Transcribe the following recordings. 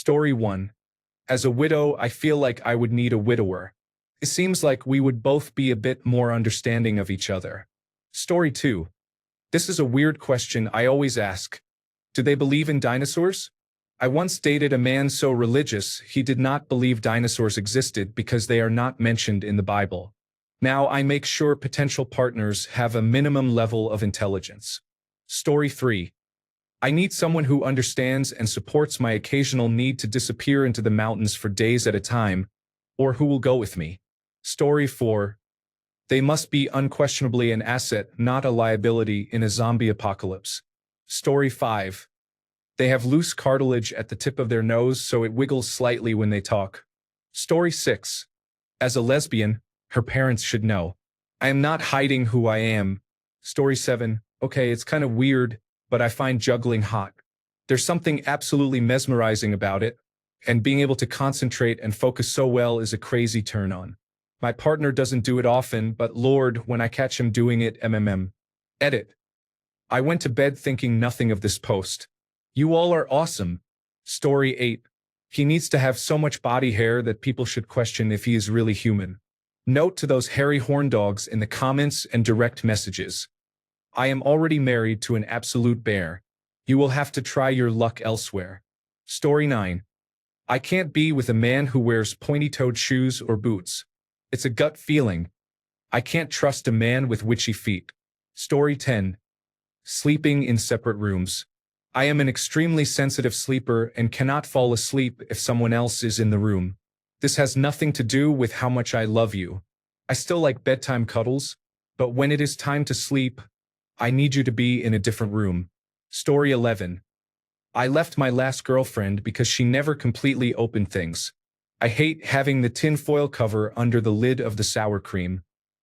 Story 1. As a widow, I feel like I would need a widower. It seems like we would both be a bit more understanding of each other. Story 2. This is a weird question I always ask. Do they believe in dinosaurs? I once dated a man so religious he did not believe dinosaurs existed because they are not mentioned in the Bible. Now I make sure potential partners have a minimum level of intelligence. Story 3. I need someone who understands and supports my occasional need to disappear into the mountains for days at a time, or who will go with me. Story 4. They must be unquestionably an asset, not a liability in a zombie apocalypse. Story 5. They have loose cartilage at the tip of their nose so it wiggles slightly when they talk. Story 6. As a lesbian, her parents should know. I am not hiding who I am. Story 7. Okay, it's kind of weird, but I find juggling hot. There's something absolutely mesmerizing about it, and being able to concentrate and focus so well is a crazy turn on. My partner doesn't do it often, but Lord, when I catch him doing it, Edit. I went to bed thinking nothing of this post. You all are awesome. Story 8. He needs to have so much body hair that people should question if he is really human. Note to those hairy horn dogs in the comments and direct messages. I am already married to an absolute bear. You will have to try your luck elsewhere. Story 9. I can't be with a man who wears pointy-toed shoes or boots. It's a gut feeling. I can't trust a man with witchy feet. Story 10. Sleeping in separate rooms. I am an extremely sensitive sleeper and cannot fall asleep if someone else is in the room. This has nothing to do with how much I love you. I still like bedtime cuddles, but when it is time to sleep, I need you to be in a different room. Story 11. I left my last girlfriend because she never completely opened things. I hate having the tin foil cover under the lid of the sour cream.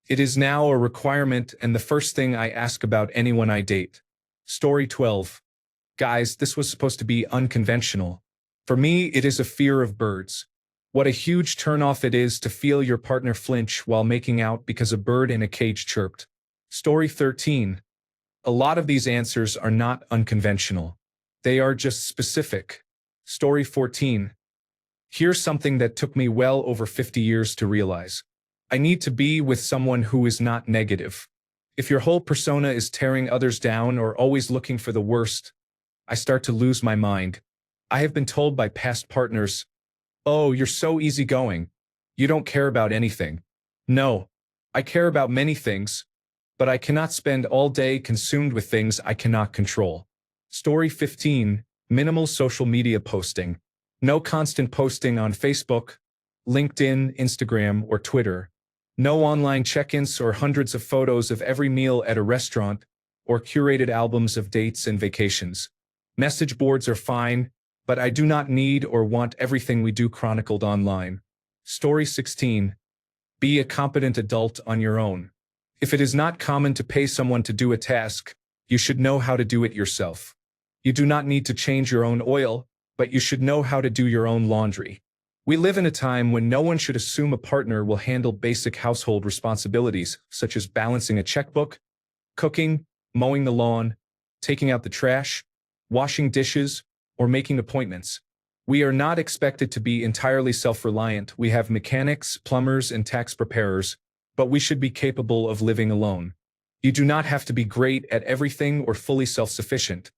It is now a requirement and the first thing I ask about anyone I date. Story 12. Guys, this was supposed to be unconventional. For me, it is a fear of birds. What a huge turnoff it is to feel your partner flinch while making out because a bird in a cage chirped. Story 13. A lot of these answers are not unconventional. They are just specific. Story 14. Here's something that took me well over 50 years to realize. I need to be with someone who is not negative. If your whole persona is tearing others down or always looking for the worst, I start to lose my mind. I have been told by past partners, "Oh, you're so easygoing. You don't care about anything." No, I care about many things, but I cannot spend all day consumed with things I cannot control. Story 15. Minimal social media posting. No constant posting on Facebook, LinkedIn, Instagram, or Twitter. No online check-ins or hundreds of photos of every meal at a restaurant, or curated albums of dates and vacations. Message boards are fine, but I do not need or want everything we do chronicled online. Story 16. Be a competent adult on your own. If it is not common to pay someone to do a task, you should know how to do it yourself. You do not need to change your own oil, but you should know how to do your own laundry. We live in a time when no one should assume a partner will handle basic household responsibilities, such as balancing a checkbook, cooking, mowing the lawn, taking out the trash, washing dishes, or making appointments. We are not expected to be entirely self-reliant. We have mechanics, plumbers, and tax preparers, but we should be capable of living alone. You do not have to be great at everything or fully self-sufficient.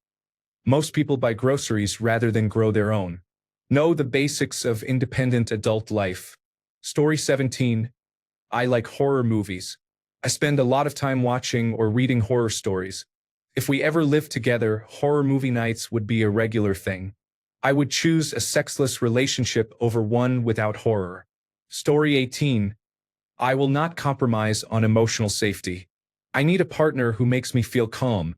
Most people buy groceries rather than grow their own. Know the basics of independent adult life. Story 17. I like horror movies. I spend a lot of time watching or reading horror stories. If we ever lived together, horror movie nights would be a regular thing. I would choose a sexless relationship over one without horror. Story 18. I will not compromise on emotional safety. I need a partner who makes me feel calm,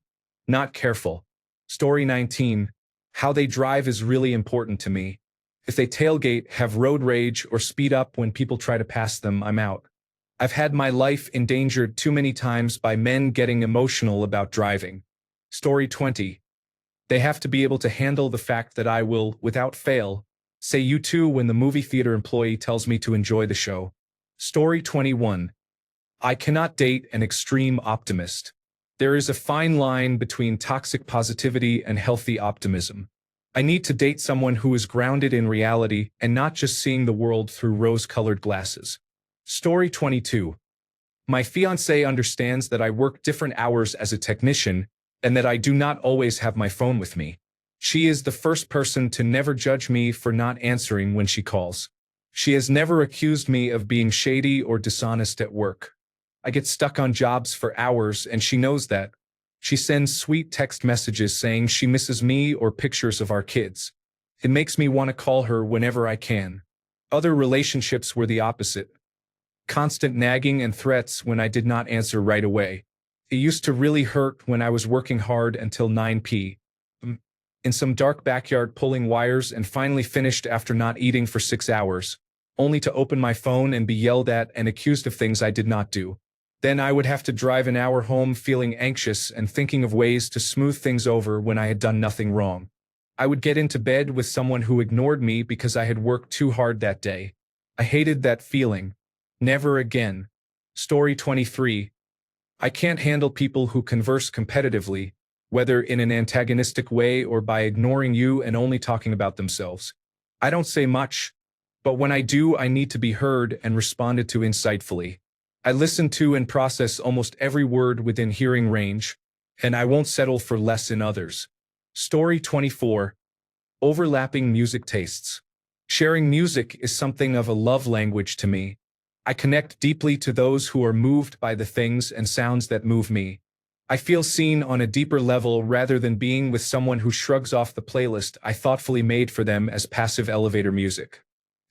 not careful. Story 19. How they drive is really important to me. If they tailgate, have road rage, or speed up when people try to pass them, I'm out. I've had my life endangered too many times by men getting emotional about driving. Story 20. They have to be able to handle the fact that I will, without fail, say you too when the movie theater employee tells me to enjoy the show. Story 21. I cannot date an extreme optimist. There is a fine line between toxic positivity and healthy optimism. I need to date someone who is grounded in reality and not just seeing the world through rose-colored glasses. Story 22. My fiancé understands that I work different hours as a technician and that I do not always have my phone with me. She is the first person to never judge me for not answering when she calls. She has never accused me of being shady or dishonest at work. I get stuck on jobs for hours and she knows that. She sends sweet text messages saying she misses me or pictures of our kids. It makes me want to call her whenever I can. Other relationships were the opposite. Constant nagging and threats when I did not answer right away. It used to really hurt when I was working hard until 9 p.m. in some dark backyard pulling wires and finally finished after not eating for 6 hours, only to open my phone and be yelled at and accused of things I did not do. Then I would have to drive an hour home feeling anxious and thinking of ways to smooth things over when I had done nothing wrong. I would get into bed with someone who ignored me because I had worked too hard that day. I hated that feeling. Never again. Story 23. I can't handle people who converse competitively, whether in an antagonistic way or by ignoring you and only talking about themselves. I don't say much, but when I do, I need to be heard and responded to insightfully. I listen to and process almost every word within hearing range, and I won't settle for less in others. Story 24. Overlapping music tastes. Sharing music is something of a love language to me. I connect deeply to those who are moved by the things and sounds that move me. I feel seen on a deeper level rather than being with someone who shrugs off the playlist I thoughtfully made for them as passive elevator music.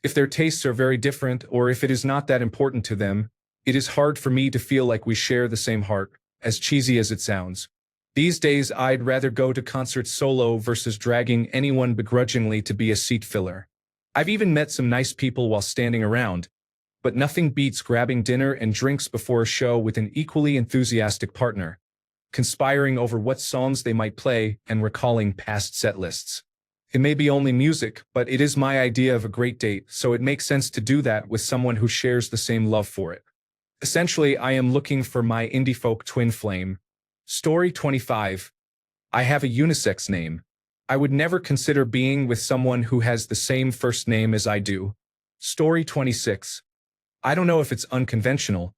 If their tastes are very different or if it is not that important to them, it is hard for me to feel like we share the same heart, as cheesy as it sounds. These days I'd rather go to concerts solo versus dragging anyone begrudgingly to be a seat filler. I've even met some nice people while standing around, but nothing beats grabbing dinner and drinks before a show with an equally enthusiastic partner, conspiring over what songs they might play and recalling past set lists. It may be only music, but it is my idea of a great date, so it makes sense to do that with someone who shares the same love for it. Essentially, I am looking for my indie folk twin flame. Story 25. I have a unisex name. I would never consider being with someone who has the same first name as I do. Story 26. I don't know if it's unconventional,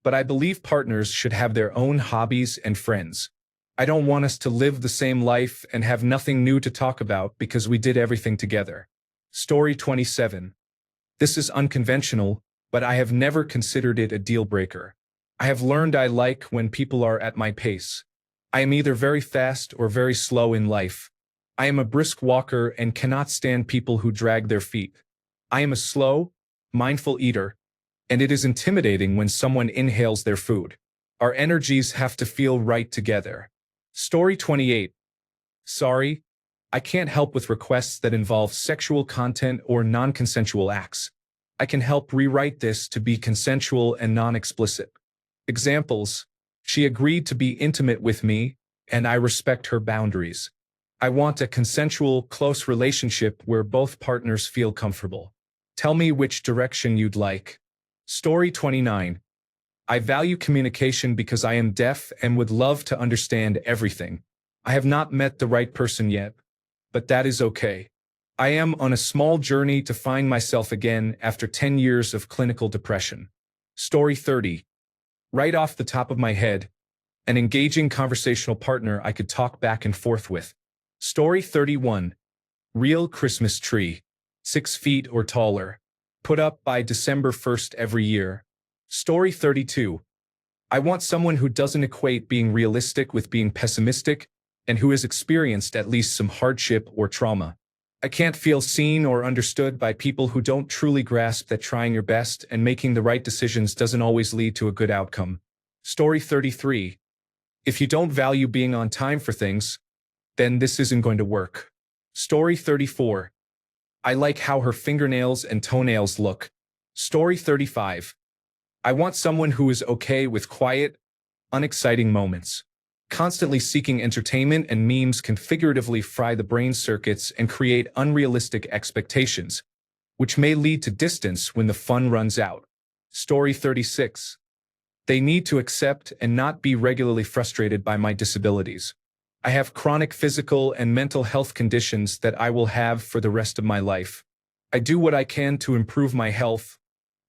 but I believe partners should have their own hobbies and friends. I don't want us to live the same life and have nothing new to talk about because we did everything together. Story 27. This is unconventional, but I have never considered it a deal breaker. I have learned I like when people are at my pace. I am either very fast or very slow in life. I am a brisk walker and cannot stand people who drag their feet. I am a slow, mindful eater, and it is intimidating when someone inhales their food. Our energies have to feel right together. Story 28. Sorry, I can't help with requests that involve sexual content or non-consensual acts. I can help rewrite this to be consensual and non-explicit. Examples: she agreed to be intimate with me, and I respect her boundaries. I want a consensual, close relationship where both partners feel comfortable. Tell me which direction you'd like. Story 29. I value communication because I am deaf and would love to understand everything. I have not met the right person yet, but that is okay. I am on a small journey to find myself again after 10 years of clinical depression. Story 30. Right off the top of my head, an engaging conversational partner I could talk back and forth with. Story 31. Real Christmas tree. 6 feet or taller. Put up by December 1st every year. Story 32. I want someone who doesn't equate being realistic with being pessimistic and who has experienced at least some hardship or trauma. I can't feel seen or understood by people who don't truly grasp that trying your best and making the right decisions doesn't always lead to a good outcome. Story 33. If you don't value being on time for things, then this isn't going to work. Story 34. I like how her fingernails and toenails look. Story 35. I want someone who is okay with quiet, unexciting moments. Constantly seeking entertainment and memes can figuratively fry the brain circuits and create unrealistic expectations, which may lead to distance when the fun runs out. Story 36. They need to accept and not be regularly frustrated by my disabilities. I have chronic physical and mental health conditions that I will have for the rest of my life. I do what I can to improve my health,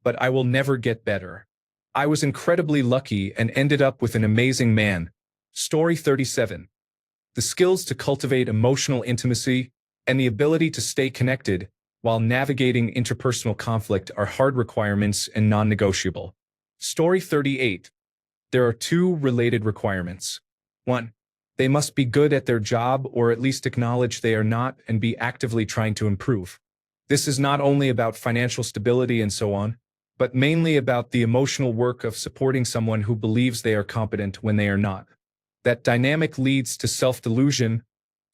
but I will never get better. I was incredibly lucky and ended up with an amazing man. Story 37. The skills to cultivate emotional intimacy and the ability to stay connected while navigating interpersonal conflict are hard requirements and non-negotiable. Story 38. There are two related requirements. 1. They must be good at their job or at least acknowledge they are not and be actively trying to improve. This is not only about financial stability and so on, but mainly about the emotional work of supporting someone who believes they are competent when they are not. That dynamic leads to self-delusion,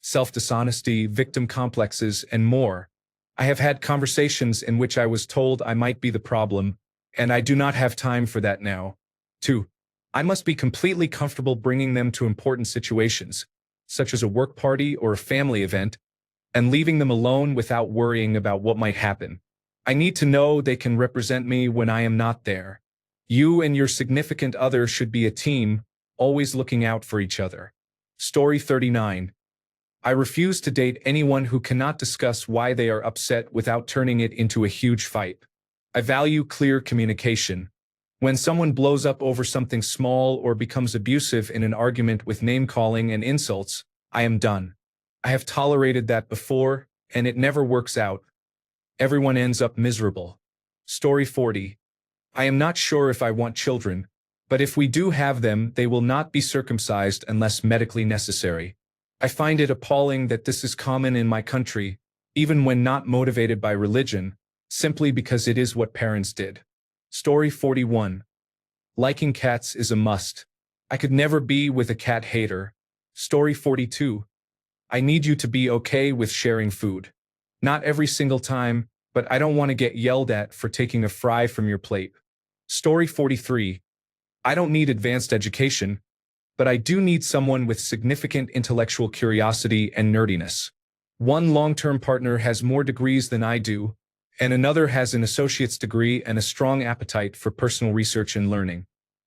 self-dishonesty, victim complexes, and more. I have had conversations in which I was told I might be the problem, and I do not have time for that now. 2. I must be completely comfortable bringing them to important situations, such as a work party or a family event, and leaving them alone without worrying about what might happen. I need to know they can represent me when I am not there. You and your significant other should be a team, always looking out for each other. Story 39. I refuse to date anyone who cannot discuss why they are upset without turning it into a huge fight. I value clear communication. When someone blows up over something small or becomes abusive in an argument with name-calling and insults, I am done. I have tolerated that before, and it never works out. Everyone ends up miserable. Story 40. I am not sure if I want children, but if we do have them, they will not be circumcised unless medically necessary. I find it appalling that this is common in my country, even when not motivated by religion, simply because it is what parents did. Story 41. Liking cats is a must. I could never be with a cat hater. Story 42. I need you to be okay with sharing food. Not every single time, but I don't want to get yelled at for taking a fry from your plate. Story 43. I don't need advanced education, but I do need someone with significant intellectual curiosity and nerdiness. One long-term partner has more degrees than I do, and another has an associate's degree and a strong appetite for personal research and learning.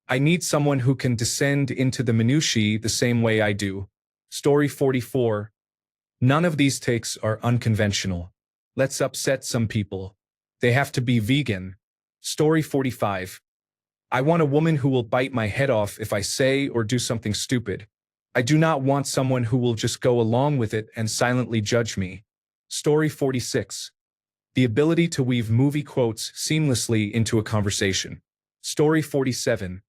I need someone who can descend into the minutiae the same way I do. Story 44. None of these takes are unconventional. Let's upset some people. They have to be vegan. Story 45. I want a woman who will bite my head off if I say or do something stupid. I do not want someone who will just go along with it and silently judge me. Story 46. The ability to weave movie quotes seamlessly into a conversation. Story 47.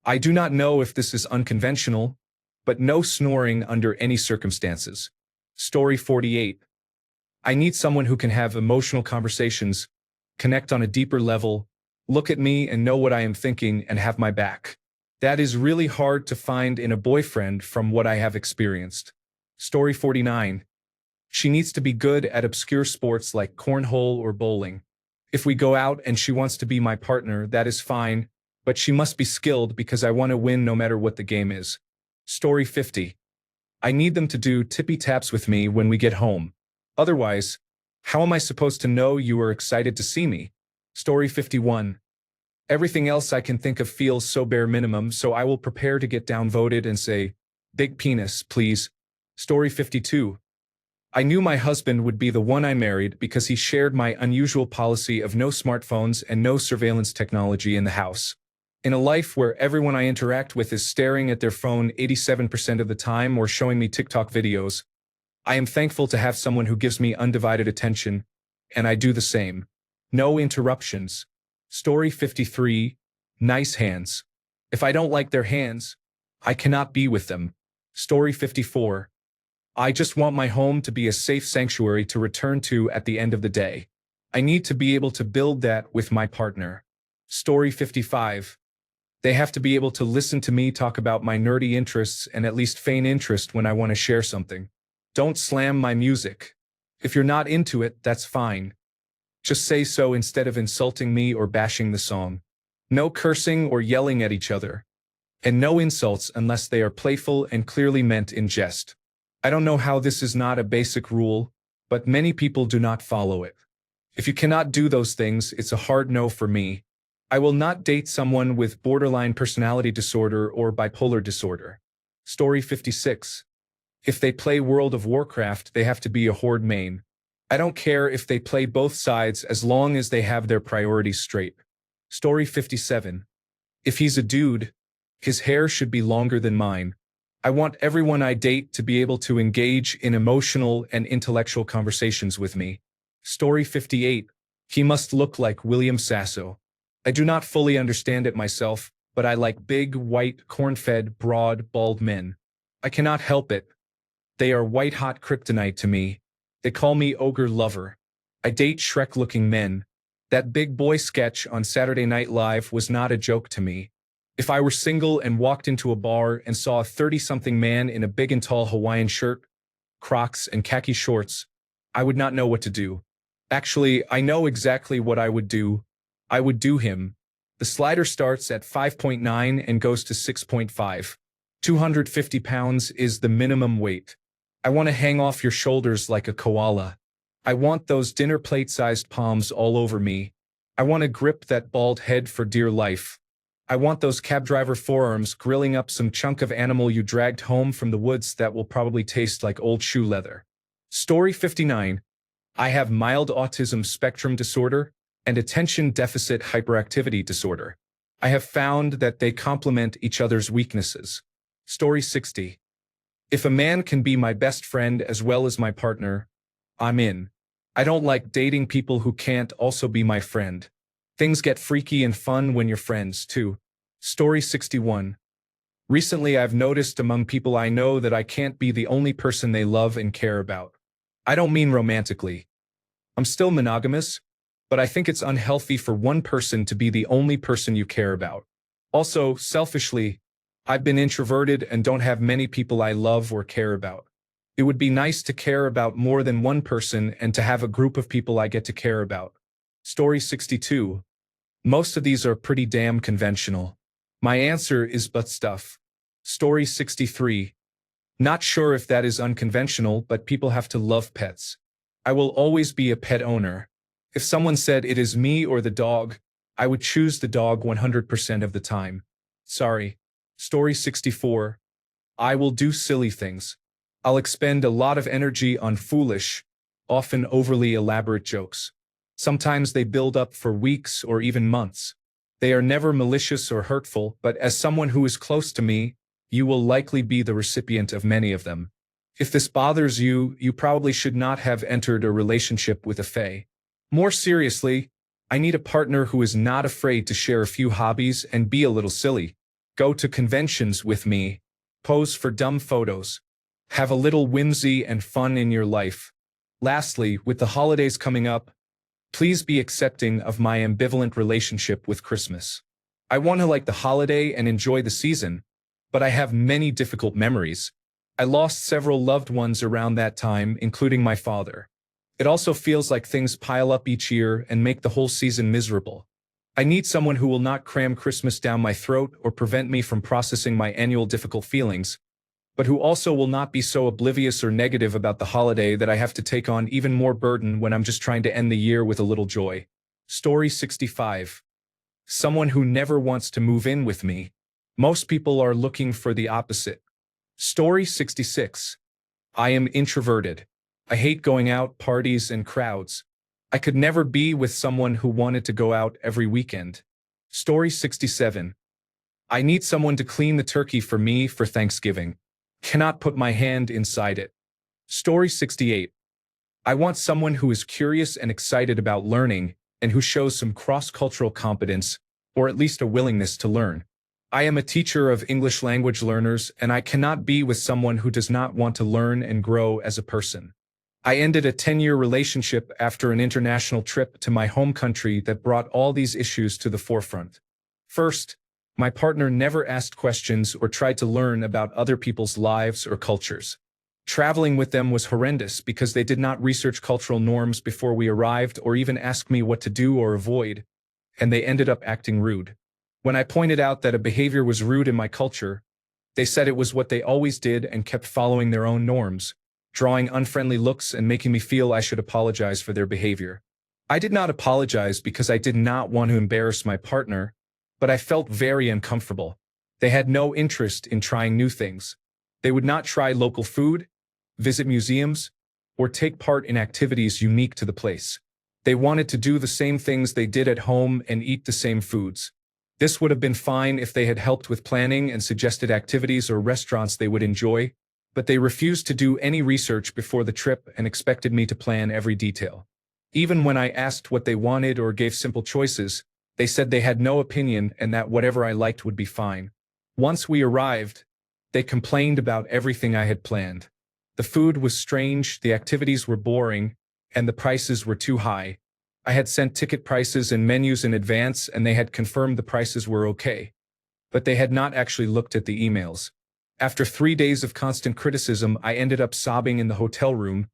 I do not know if this is unconventional, but no snoring under any circumstances. Story 48. I need someone who can have emotional conversations, connect on a deeper level, look at me and know what I am thinking and have my back. That is really hard to find in a boyfriend from what I have experienced. Story 49. She needs to be good at obscure sports like cornhole or bowling. If we go out and she wants to be my partner, that is fine, but she must be skilled because I want to win no matter what the game is. Story 50. I need them to do tippy taps with me when we get home. Otherwise, how am I supposed to know you are excited to see me? Story 51. Everything else I can think of feels so bare minimum, so I will prepare to get downvoted and say, big penis, please. Story 52. I knew my husband would be the one I married because he shared my unusual policy of no smartphones and no surveillance technology in the house. In a life where everyone I interact with is staring at their phone 87% of the time or showing me TikTok videos, I am thankful to have someone who gives me undivided attention, and I do the same. No interruptions. Story 53. Nice hands. If I don't like their hands, I cannot be with them. Story 54. I just want my home to be a safe sanctuary to return to at the end of the day. I need to be able to build that with my partner. Story 55. They have to be able to listen to me talk about my nerdy interests and at least feign interest when I want to share something. Don't slam my music. If you're not into it, that's fine. Just say so instead of insulting me or bashing the song. No cursing or yelling at each other. And no insults unless they are playful and clearly meant in jest. I don't know how this is not a basic rule, but many people do not follow it. If you cannot do those things, it's a hard no for me. I will not date someone with borderline personality disorder or bipolar disorder. Story 56. If they play World of Warcraft, they have to be a Horde main. I don't care if they play both sides as long as they have their priorities straight. Story 57. If he's a dude, his hair should be longer than mine. I want everyone I date to be able to engage in emotional and intellectual conversations with me. Story 58. He must look like William Sasso. I do not fully understand it myself, but I like big, white, corn-fed, broad, bald men. I cannot help it. They are white-hot kryptonite to me. They call me ogre lover. I date Shrek-looking men. That big boy sketch on Saturday Night Live was not a joke to me. If I were single and walked into a bar and saw a 30-something man in a big and tall Hawaiian shirt, Crocs, and khaki shorts, I would not know what to do. Actually, I know exactly what I would do. I would do him. The slider starts at 5.9 and goes to 6.5. 250 pounds is the minimum weight. I want to hang off your shoulders like a koala. I want those dinner plate-sized palms all over me. I want to grip that bald head for dear life. I want those cab driver forearms grilling up some chunk of animal you dragged home from the woods that will probably taste like old shoe leather. Story 59. I have mild autism spectrum disorder and attention deficit hyperactivity disorder. I have found that they complement each other's weaknesses. Story 60. If a man can be my best friend as well as my partner, I'm in. I don't like dating people who can't also be my friend. Things get freaky and fun when you're friends, too. Story 61. Recently, I've noticed among people I know that I can't be the only person they love and care about. I don't mean romantically. I'm still monogamous, but I think it's unhealthy for one person to be the only person you care about. Also, selfishly, I've been introverted and don't have many people I love or care about. It would be nice to care about more than one person and to have a group of people I get to care about. Story 62. Most of these are pretty damn conventional. My answer is butt stuff. Story 63. Not sure if that is unconventional, but people have to love pets. I will always be a pet owner. If someone said it is me or the dog, I would choose the dog 100% of the time. Sorry. Story 64. I will do silly things. I'll expend a lot of energy on foolish, often overly elaborate jokes. Sometimes they build up for weeks or even months. They are never malicious or hurtful, but as someone who is close to me, you will likely be the recipient of many of them. If this bothers you, you probably should not have entered a relationship with a fae. More seriously, I need a partner who is not afraid to share a few hobbies and be a little silly. Go to conventions with me. Pose for dumb photos. Have a little whimsy and fun in your life. Lastly, with the holidays coming up, please be accepting of my ambivalent relationship with Christmas. I want to like the holiday and enjoy the season, but I have many difficult memories. I lost several loved ones around that time, including my father. It also feels like things pile up each year and make the whole season miserable. I need someone who will not cram Christmas down my throat or prevent me from processing my annual difficult feelings, but who also will not be so oblivious or negative about the holiday that I have to take on even more burden when I'm just trying to end the year with a little joy. Story 65. Someone who never wants to move in with me. Most people are looking for the opposite. Story 66. I am introverted. I hate going out, parties, and crowds. I could never be with someone who wanted to go out every weekend. Story 67. I need someone to clean the turkey for me for Thanksgiving. Cannot put my hand inside it. Story 68. I want someone who is curious and excited about learning and who shows some cross-cultural competence, or at least a willingness to learn. I am a teacher of English language learners, and I cannot be with someone who does not want to learn and grow as a person. I ended a 10-year relationship after an international trip to my home country that brought all these issues to the forefront. First, my partner never asked questions or tried to learn about other people's lives or cultures. Traveling with them was horrendous because they did not research cultural norms before we arrived or even ask me what to do or avoid, and they ended up acting rude. When I pointed out that a behavior was rude in my culture, they said it was what they always did and kept following their own norms, drawing unfriendly looks and making me feel I should apologize for their behavior. I did not apologize because I did not want to embarrass my partner, but I felt very uncomfortable. They had no interest in trying new things. They would not try local food, visit museums, or take part in activities unique to the place. They wanted to do the same things they did at home and eat the same foods. This would have been fine if they had helped with planning and suggested activities or restaurants they would enjoy, but they refused to do any research before the trip and expected me to plan every detail. Even when I asked what they wanted or gave simple choices, they said they had no opinion and that whatever I liked would be fine. Once we arrived, they complained about everything I had planned. The food was strange, the activities were boring, and the prices were too high. I had sent ticket prices and menus in advance, and they had confirmed the prices were okay. But they had not actually looked at the emails. After 3 days of constant criticism, I ended up sobbing in the hotel room,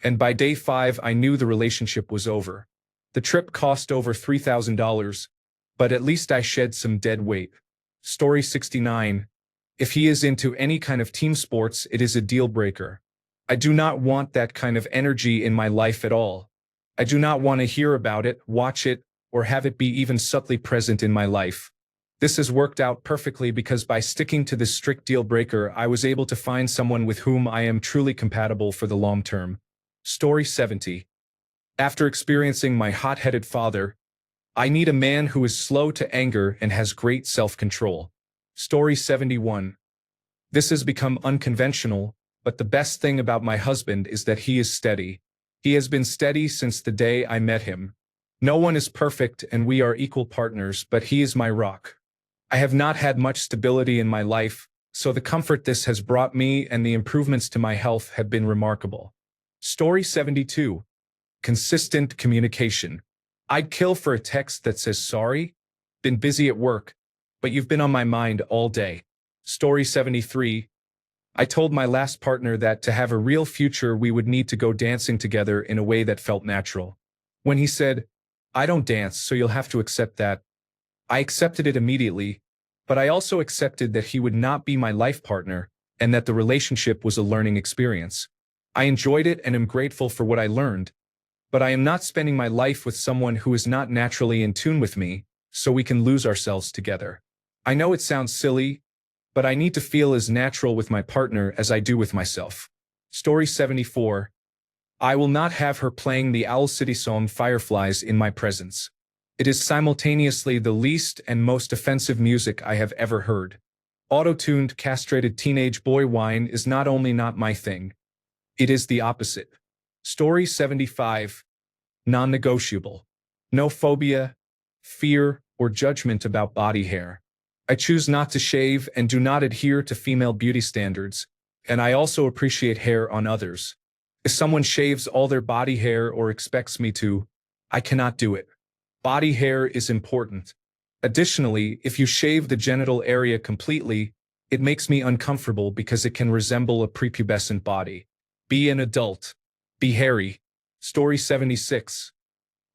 and by day 5 I knew the relationship was over. The trip cost over $3,000, but at least I shed some dead weight. Story 69. If he is into any kind of team sports, it is a deal breaker. I do not want that kind of energy in my life at all. I do not want to hear about it, watch it, or have it be even subtly present in my life. This has worked out perfectly because by sticking to this strict deal breaker, I was able to find someone with whom I am truly compatible for the long term. Story 70. After experiencing my hot-headed father, I need a man who is slow to anger and has great self-control. Story 71. This has become unconventional, but the best thing about my husband is that he is steady. He has been steady since the day I met him. No one is perfect and we are equal partners, but he is my rock. I have not had much stability in my life, so the comfort this has brought me and the improvements to my health have been remarkable. Story 72. Consistent communication. I'd kill for a text that says sorry, been busy at work, but you've been on my mind all day. Story 73. I told my last partner that to have a real future we would need to go dancing together in a way that felt natural. When he said, "I don't dance, so you'll have to accept that," I accepted it immediately, but I also accepted that he would not be my life partner and that the relationship was a learning experience. I enjoyed it and am grateful for what I learned, but I am not spending my life with someone who is not naturally in tune with me, so we can lose ourselves together. I know it sounds silly, but I need to feel as natural with my partner as I do with myself. Story 74. I will not have her playing the Owl City song Fireflies in my presence. It is simultaneously the least and most offensive music I have ever heard. Auto-tuned, castrated teenage boy whine is not only not my thing, it is the opposite. Story 75. Non-negotiable. No phobia, fear, or judgment about body hair. I choose not to shave and do not adhere to female beauty standards, and I also appreciate hair on others. If someone shaves all their body hair or expects me to, I cannot do it. Body hair is important. Additionally, if you shave the genital area completely, it makes me uncomfortable because it can resemble a prepubescent body. Be an adult. Be hairy. Story 76.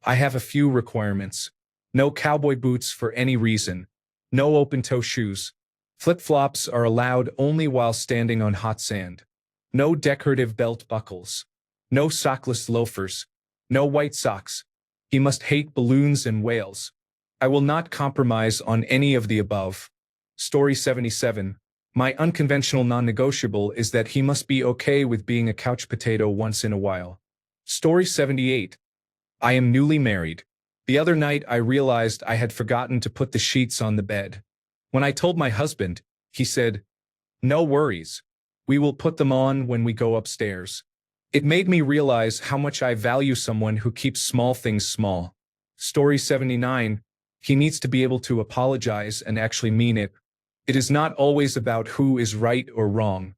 I have a few requirements. No cowboy boots for any reason. No open-toe shoes. Flip-flops are allowed only while standing on hot sand. No decorative belt buckles. No sockless loafers. No white socks. He must hate balloons and whales. I will not compromise on any of the above. Story 77. My unconventional non-negotiable is that he must be okay with being a couch potato once in a while. Story 78. I am newly married. The other night I realized I had forgotten to put the sheets on the bed. When I told my husband, he said, "No worries. We will put them on when we go upstairs." It made me realize how much I value someone who keeps small things small. Story 79. He needs to be able to apologize and actually mean it. It is not always about who is right or wrong.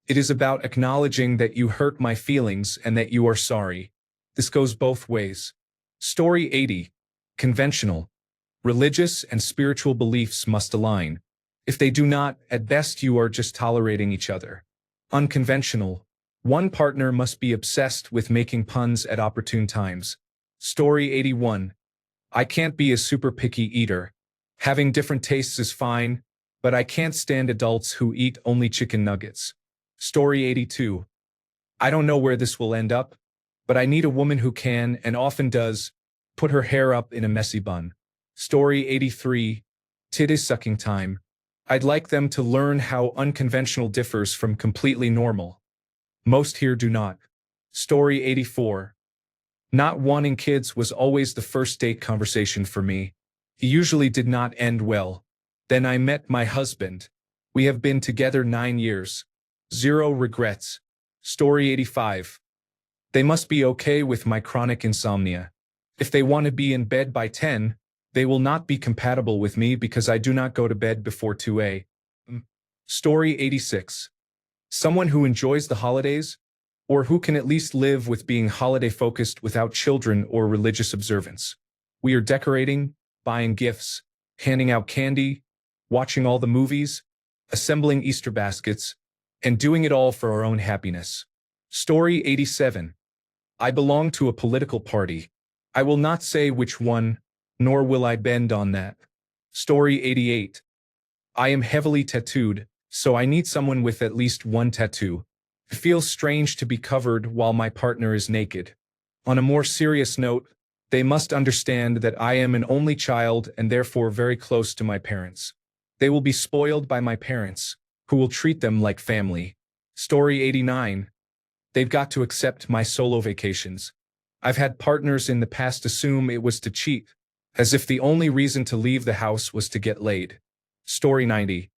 It is about acknowledging that you hurt my feelings and that you are sorry. This goes both ways. Story 80. Conventional. Religious and spiritual beliefs must align. If they do not, at best you are just tolerating each other. Unconventional. One partner must be obsessed with making puns at opportune times. Story 81. I can't be a super picky eater. Having different tastes is fine, but I can't stand adults who eat only chicken nuggets. Story 82. I don't know where this will end up, but I need a woman who can, and often does, put her hair up in a messy bun. Story 83. Titty sucking time. I'd like them to learn how unconventional differs from completely normal. Most here do not. Story 84. Not wanting kids was always the first date conversation for me. He usually did not end well. Then I met my husband. We have been together 9 years. Zero regrets. Story 85. They must be okay with my chronic insomnia. If they want to be in bed by 10, they will not be compatible with me because I do not go to bed before 2 a.m. Story 86. Someone who enjoys the holidays, or who can at least live with being holiday-focused without children or religious observance. We are decorating, buying gifts, handing out candy, watching all the movies, assembling Easter baskets, and doing it all for our own happiness. Story 87. I belong to a political party. I will not say which one, nor will I bend on that. Story 88. I am heavily tattooed, so I need someone with at least one tattoo. It feels strange to be covered while my partner is naked. On a more serious note, they must understand that I am an only child and therefore very close to my parents. They will be spoiled by my parents, who will treat them like family. Story 89. They've got to accept my solo vacations. I've had partners in the past assume it was to cheat, as if the only reason to leave the house was to get laid. Story 90.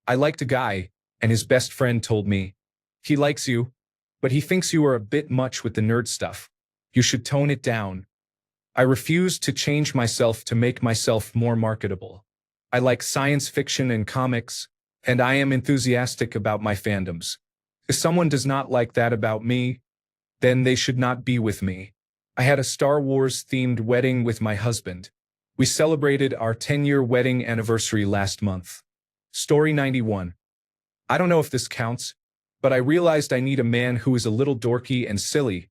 I liked a guy, and his best friend told me, he likes you, but he thinks you are a bit much with the nerd stuff. You should tone it down. I refused to change myself to make myself more marketable. I like science fiction and comics, and I am enthusiastic about my fandoms. If someone does not like that about me, then they should not be with me. I had a Star Wars-themed wedding with my husband. We celebrated our 10-year wedding anniversary last month. Story 91. I don't know if this counts, but I realized I need a man who is a little dorky and silly,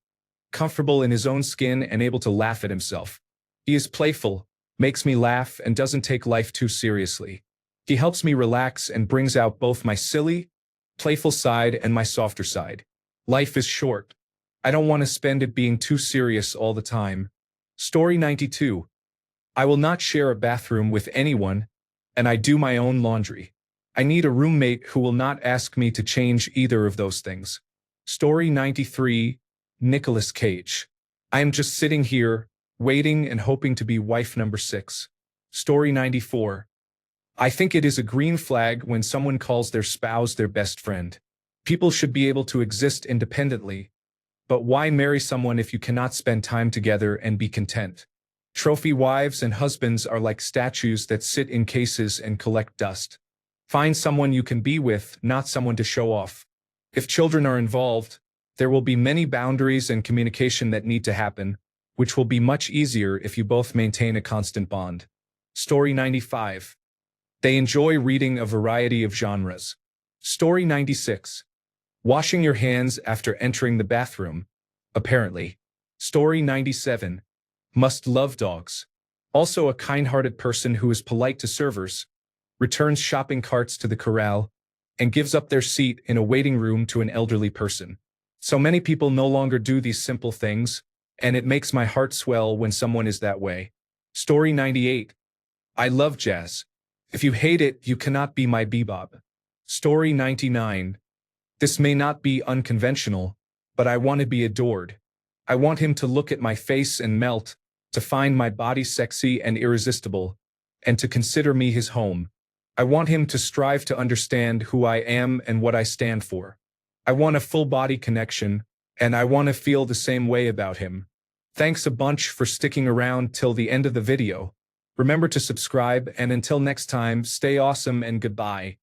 comfortable in his own skin and able to laugh at himself. He is playful, makes me laugh, and doesn't take life too seriously. He helps me relax and brings out both my silly, playful side and my softer side. Life is short. I don't want to spend it being too serious all the time. Story 92. I will not share a bathroom with anyone, and I do my own laundry. I need a roommate who will not ask me to change either of those things. Story 93. Nicolas Cage. I am just sitting here, waiting and hoping to be wife number 6. Story 94. I think it is a green flag when someone calls their spouse their best friend. People should be able to exist independently. But why marry someone if you cannot spend time together and be content? Trophy wives and husbands are like statues that sit in cases and collect dust. Find someone you can be with, not someone to show off. If children are involved, there will be many boundaries and communication that need to happen, which will be much easier if you both maintain a constant bond. Story 95. They enjoy reading a variety of genres. Story 96. Washing your hands after entering the bathroom. Apparently. Story 97. Must love dogs. Also a kind-hearted person who is polite to servers, returns shopping carts to the corral, and gives up their seat in a waiting room to an elderly person. So many people no longer do these simple things, and it makes my heart swell when someone is that way. Story 98. I love jazz. If you hate it, you cannot be my bebop. Story 99. This may not be unconventional, but I want to be adored. I want him to look at my face and melt, to find my body sexy and irresistible, and to consider me his home. I want him to strive to understand who I am and what I stand for. I want a full-body connection, and I want to feel the same way about him. Thanks a bunch for sticking around till the end of the video. Remember to subscribe, and until next time, stay awesome and goodbye.